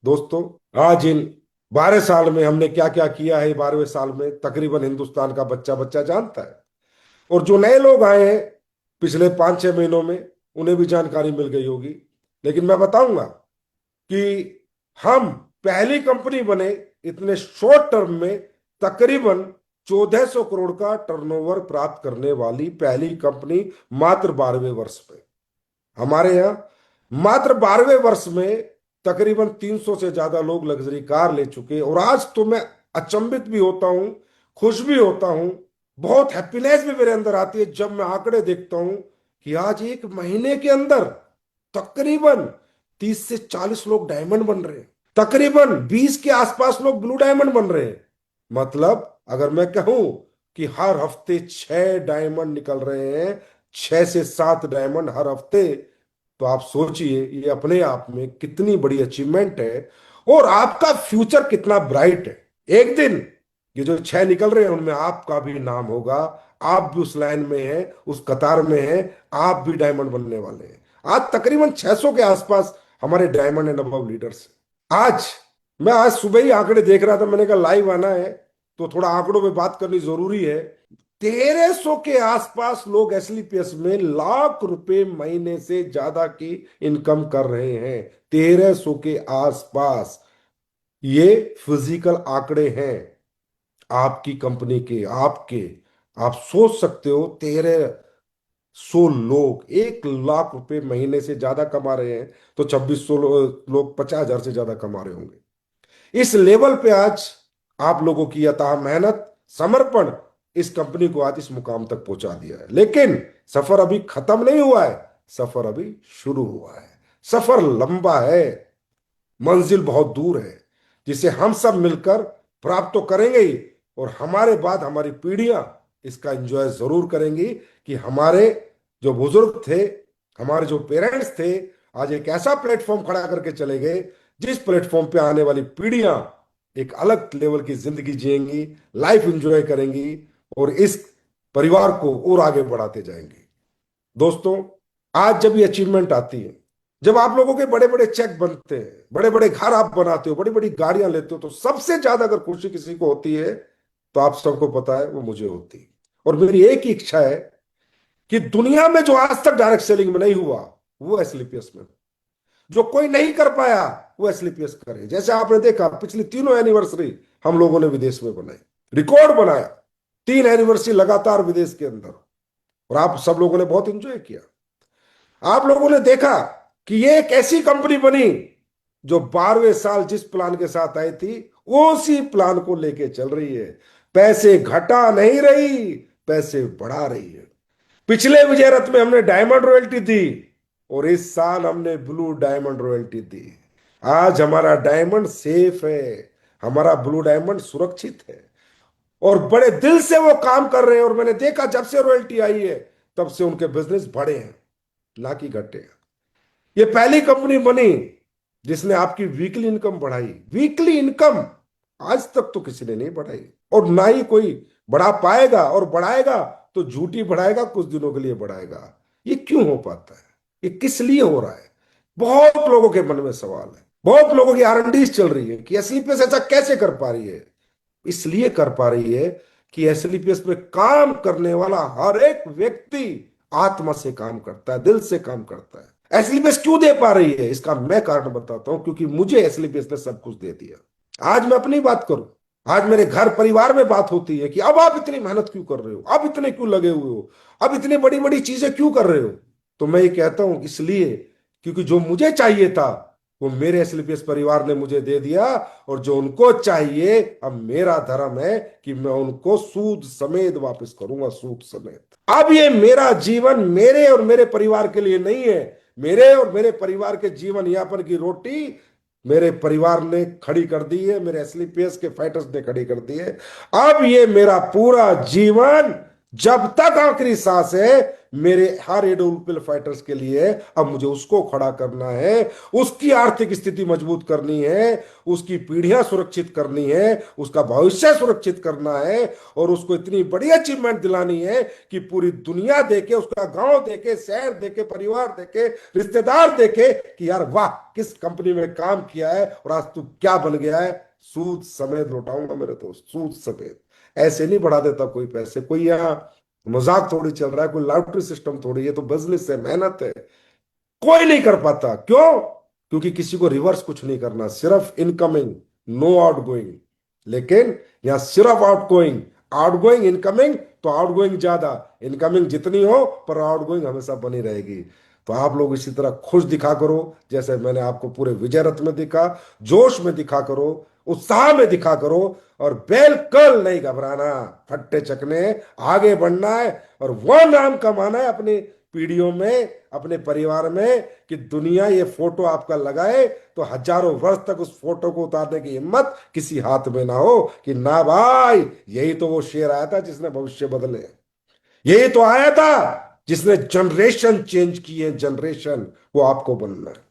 दोस्तों, आज इन 12 साल में हमने क्या क्या किया है, 12वें साल में तकरीबन हिंदुस्तान का बच्चा बच्चा जानता है। और जो नए लोग आए हैं पिछले 5-6 महीनों में, उन्हें भी जानकारी मिल गई होगी। लेकिन मैं बताऊंगा कि हम पहली कंपनी बने इतने शॉर्ट टर्म में, तकरीबन 1400 करोड़ का टर्नओवर प्राप्त करने वाली पहली कंपनी, मात्र 12वें वर्ष में। हमारे यहाँ मात्र 12वें वर्ष में तकरीबन 300 से ज्यादा लोग लग्जरी कार ले चुके। और आज तो मैं अचंभित भी होता हूं, खुश भी होता हूं, बहुत हैप्पीनेस भी मेरे अंदर आती है जब मैं आंकड़े देखता हूं कि आज एक महीने के अंदर तकरीबन 30 से 40 लोग डायमंड बन रहे हैं, तकरीबन 20 के आसपास लोग ब्लू डायमंड बन रहे हैं। मतलब अगर मैं कहूं कि हर हफ्ते 6 डायमंड निकल रहे हैं, 6 से 7 डायमंड हर हफ्ते, तो आप सोचिए ये अपने आप में कितनी बड़ी अचीवमेंट है और आपका फ्यूचर कितना ब्राइट है। एक दिन ये जो 6 निकल रहे हैं उनमें आपका भी नाम होगा, आप भी उस लाइन में हैं, उस कतार में हैं, आप भी डायमंड बनने वाले हैं। आज तकरीबन 600 के आसपास हमारे डायमंड एंड अबव लीडर्स हैं। मैं आज सुबह ही आंकड़े देख रहा था, मैंने कहा लाइव आना है तो थोड़ा आंकड़ों पे बात करनी जरूरी है। 1300 के आसपास लोग एसलीपीएस में लाख रुपए महीने से ज्यादा की इनकम कर रहे हैं। 1300 के आसपास, ये फिजिकल आंकड़े हैं आपकी कंपनी के, आपके। आप सोच सकते हो 1300 लोग 1 लाख रुपए महीने से ज्यादा कमा रहे हैं, तो 2600 लोग 50,000 से ज्यादा कमा रहे होंगे। इस लेवल पे आज आप लोगों की अथाह मेहनत, समर्पण इस कंपनी को आज इस मुकाम तक पहुंचा दिया है। लेकिन सफर अभी खत्म नहीं हुआ है, सफर अभी शुरू हुआ है। सफर लंबा है, मंजिल बहुत दूर है, जिसे हम सब मिलकर प्राप्त तो करेंगे ही, और हमारे बाद हमारी पीढ़ियां इसका एंजॉय जरूर करेंगी कि हमारे जो बुजुर्ग थे, हमारे जो पेरेंट्स थे, आज एक ऐसा प्लेटफॉर्म खड़ा करके चले गए जिस प्लेटफॉर्म पे आने वाली पीढ़ियां एक अलग लेवल की जिंदगी जिएंगी, लाइफ एंजॉय करेंगी और इस परिवार को और आगे बढ़ाते जाएंगे। दोस्तों, आज जब ये अचीवमेंट आती है, जब आप लोगों के बड़े बड़े चेक बनते हैं, बड़े बड़े घर आप बनाते हो, बड़ी बड़ी गाड़ियां लेते हो, तो सबसे ज्यादा अगर खुशी किसी को होती है तो आप सबको पता है वो मुझे होती है। और मेरी एक ही इच्छा है कि दुनिया में जो आज तक डायरेक्ट सेलिंग में नहीं हुआ वो एसलीपीएस में, जो कोई नहीं कर पाया वो एसलीपीएस करे। जैसे आपने देखा पिछली तीनों एनिवर्सरी हम लोगों ने विदेश में बनाई, रिकॉर्ड बनाया, 3 एनिवर्सरी लगातार विदेश के अंदर, और आप सब लोगों ने बहुत इंजॉय किया। आप लोगों ने देखा कि ये एक ऐसी कंपनी बनी जो 12वें साल जिस प्लान के साथ आई थी उसी प्लान को लेके चल रही है। पैसे घटा नहीं रही, पैसे बढ़ा रही है। पिछले विजय रथ में हमने डायमंड रॉयल्टी दी और इस साल हमने ब्लू डायमंड रॉयल्टी दी। आज हमारा डायमंड सेफ है, हमारा ब्लू डायमंड सुरक्षित है और बड़े दिल से वो काम कर रहे हैं। और मैंने देखा जब से रॉयल्टी आई है तब से उनके बिजनेस बढ़े हैं, ना कि घटे हैं। ये पहली कंपनी बनी जिसने आपकी वीकली इनकम बढ़ाई। वीकली इनकम आज तक तो किसी ने नहीं बढ़ाई और ना ही कोई बढ़ा पाएगा, और बढ़ाएगा तो झूठी बढ़ाएगा, कुछ दिनों के लिए बढ़ाएगा। ये क्यों हो पाता है, ये किस लिए हो रहा है? बहुत लोगों के मन में सवाल है, बहुत लोगों की आरएनडीज चल रही है कि एसलीपीएस ऐसा कैसे कर पा रही है। इसलिए कर पा रही है कि एसलीपीएस में काम करने वाला हर एक व्यक्ति आत्मा से काम करता है, दिल से काम करता है। एसलीपीएस क्यों दे पा रही है, इसका मैं कारण बताता हूं। क्योंकि मुझे एसलीपीएस ने सब कुछ दे दिया। आज मैं अपनी बात करूं, आज मेरे घर परिवार में बात होती है कि अब आप इतनी मेहनत क्यों कर रहे हो, अब इतने क्यों लगे हुए हो, अब इतनी बड़ी बड़ी चीजें क्यों कर रहे हो। तो मैं ये कहता हूं इसलिए क्योंकि जो मुझे चाहिए था वो मेरे एसलीपीएस परिवार ने मुझे दे दिया, और जो उनको चाहिए अब मेरा धर्म है कि मैं उनको सूद समेत वापस करूंगा, सूद समेत। अब ये मेरा जीवन मेरे और मेरे परिवार के लिए नहीं है, मेरे और मेरे परिवार के जीवन यापन की रोटी मेरे परिवार ने खड़ी कर दी है, मेरे एसलीपीएस के फाइटर्स ने खड़ी कर दी है। अब ये मेरा पूरा जीवन, जब तक आखिरी सांस है, मेरे हर एडोल्फिल फाइटर्स के लिए अब मुझे उसको खड़ा करना है, उसकी आर्थिक स्थिति मजबूत करनी है, उसकी पीढ़ियां सुरक्षित करनी है, उसका भविष्य सुरक्षित करना है, और उसको इतनी बड़ी अचीवमेंट दिलानी है कि पूरी दुनिया देखे, उसका गांव देखे, शहर देखे, परिवार देखे, रिश्तेदार देखे कि यार वाह, किस कंपनी में काम किया है और आज तू क्या बन गया है। सूद समेत लौटाऊंगा मेरे दोस्त, सूद समेत। ऐसे नहीं बढ़ा देता कोई पैसे, कोई यहाँ मजाक थोड़ी चल रहा है, कोई लॉटरी सिस्टम थोड़ी है, तो बिजनेस है, मेहनत है। कोई नहीं कर पाता, क्यों? क्योंकि किसी को रिवर्स कुछ नहीं करना, सिर्फ इनकमिंग, नो आउट गोइंग। लेकिन यहां सिर्फ out going, out going, incoming, तो आउट गोइंग ज्यादा, इनकमिंग जितनी हो पर आउट गोइंग हमेशा बनी रहेगी। तो आप लोग इसी तरह खुश दिखा करो, जैसे मैंने आपको पूरे विजय रथ में दिखा, जोश में दिखा करो, उत्साह में दिखा करो, और बिल्कुल नहीं घबराना, फट्टे चकने, आगे बढ़ना है, और वो नाम कमाना है अपनी पीढ़ियों में, अपने परिवार में, कि दुनिया ये फोटो आपका लगाए तो हजारों वर्ष तक उस फोटो को उतारने की हिम्मत किसी हाथ में ना हो, कि ना भाई, यही तो वो शेर आया था जिसने भविष्य बदले, यही तो आया था जिसने जनरेशन चेंज की है, जनरेशन, वो आपको बनना है।